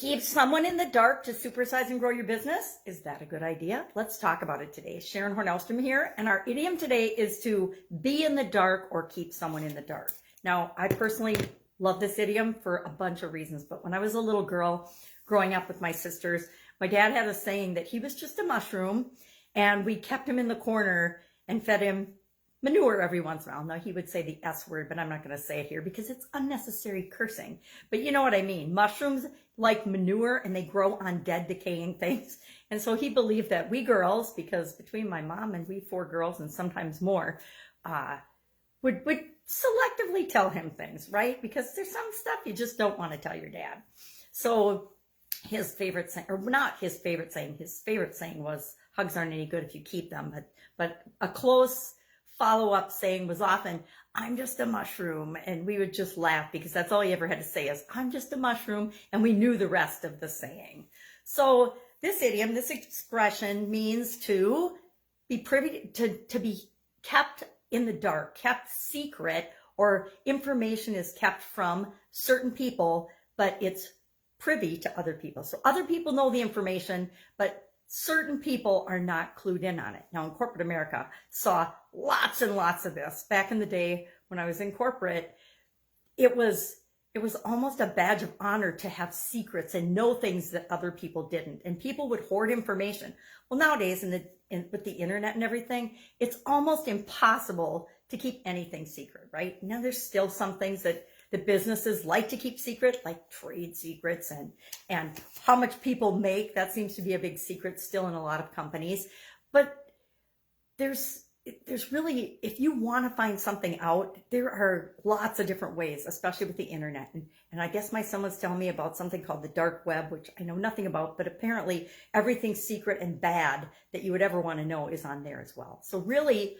Keep someone in the dark to supersize and grow your business? Is that a good idea? Let's talk about it today. Sharon Horne-Ellstrom here, and our idiom today is to be in the dark or keep someone in the dark. Now, I personally love this idiom for a bunch of reasons, but when I was a little girl growing up with my sisters, my dad had a saying that he was just a mushroom, and we kept him in the corner and fed him manure every once in a while. Now, he would say the S word, but I'm not going to say it here because it's unnecessary cursing. But you know what I mean. Mushrooms like manure, and they grow on dead, decaying things. And so he believed that we girls, because between my mom and we 4 girls and sometimes more, would selectively tell him things, right? Because there's some stuff you just don't want to tell your dad. So his favorite saying, or not his favorite saying was, hugs aren't any good if you keep them. But a close follow-up saying was often, I'm just a mushroom. And we would just laugh because that's all he ever had to say is, I'm just a mushroom. And we knew the rest of the saying. So this idiom, this expression means to be privy to be kept in the dark, kept secret, or information is kept from certain people, but it's privy to other people. So other people know the information, but certain people are not clued in on it. Now, in corporate America, saw lots and lots of this. Back in the day when I was in corporate, it was almost a badge of honor to have secrets and know things that other people didn't. And people would hoard information. Well, nowadays, with the internet and everything, it's almost impossible to keep anything secret, right? Now, there's still some things that the businesses like to keep secret, like trade secrets and how much people make. That seems to be a big secret still in a lot of companies. But there's really, if you want to find something out, there are lots of different ways, especially with the internet. And I guess my son was telling me about something called the dark web, which I know nothing about, but apparently everything secret and bad that you would ever want to know is on there as well. So really,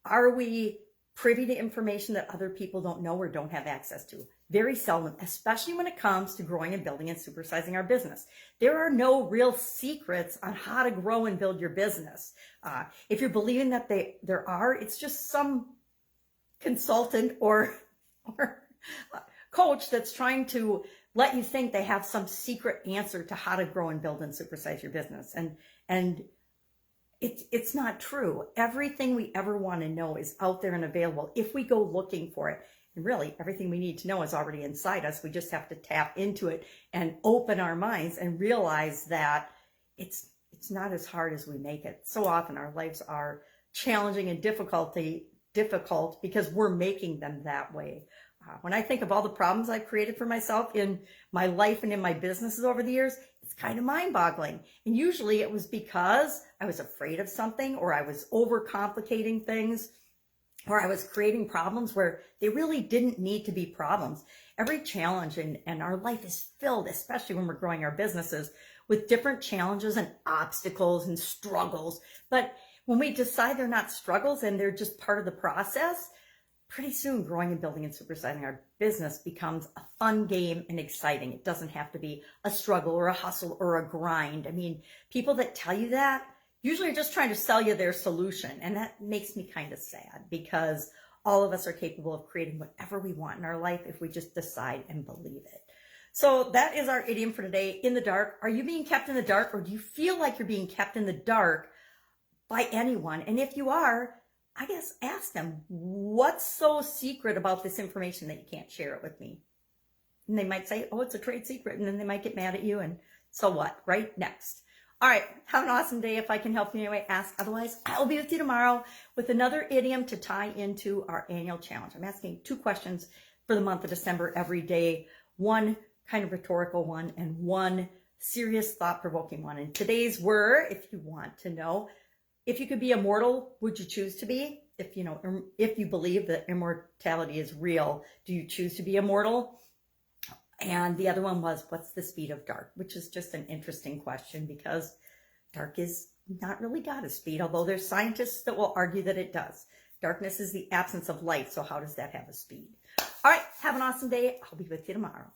are we privy to information that other people don't know or don't have access to? Very seldom, especially when it comes to growing and building and supersizing our business. There are no real secrets on how to grow and build your business. If you're believing that there are, it's just some consultant or coach that's trying to let you think they have some secret answer to how to grow and build and supersize your business. And it's not true. Everything we ever want to know is out there and available if we go looking for it. And really, everything we need to know is already inside us. We just have to tap into it and open our minds and realize that it's not as hard as we make it. So often our lives are challenging and difficult because we're making them that way. When I think of all the problems I've created for myself in my life and in my businesses over the years, it's kind of mind-boggling. And usually it was because I was afraid of something, or I was overcomplicating things, or I was creating problems where they really didn't need to be problems. Every challenge in our life is filled, especially when we're growing our businesses, with different challenges and obstacles and struggles. But when we decide they're not struggles and they're just part of the process, pretty soon growing and building and supersizing our business becomes a fun game and exciting. It doesn't have to be a struggle or a hustle or a grind. I mean, people that tell you that usually are just trying to sell you their solution. And that makes me kind of sad, because all of us are capable of creating whatever we want in our life if we just decide and believe it. So that is our idiom for today, in the dark. Are you being kept in the dark, or do you feel like you're being kept in the dark by anyone? And if you are, I guess ask them, what's so secret about this information that you can't share it with me? And they might say, oh, it's a trade secret. And then they might get mad at you. And so what, right? Next. All right. Have an awesome day. If I can help you in any way, ask. Otherwise, I'll be with you tomorrow with another idiom to tie into our annual challenge. I'm asking 2 questions for the month of December every day. One kind of rhetorical one and one serious thought-provoking one. And today's were, if you want to know, if you could be immortal, would you choose to be? If you believe that immortality is real, do you choose to be immortal? And the other one was, what's the speed of dark? Which is just an interesting question, because dark is not really got a speed, although there's scientists that will argue that it does. Darkness is the absence of light, so how does that have a speed? All right, have an awesome day. I'll be with you tomorrow.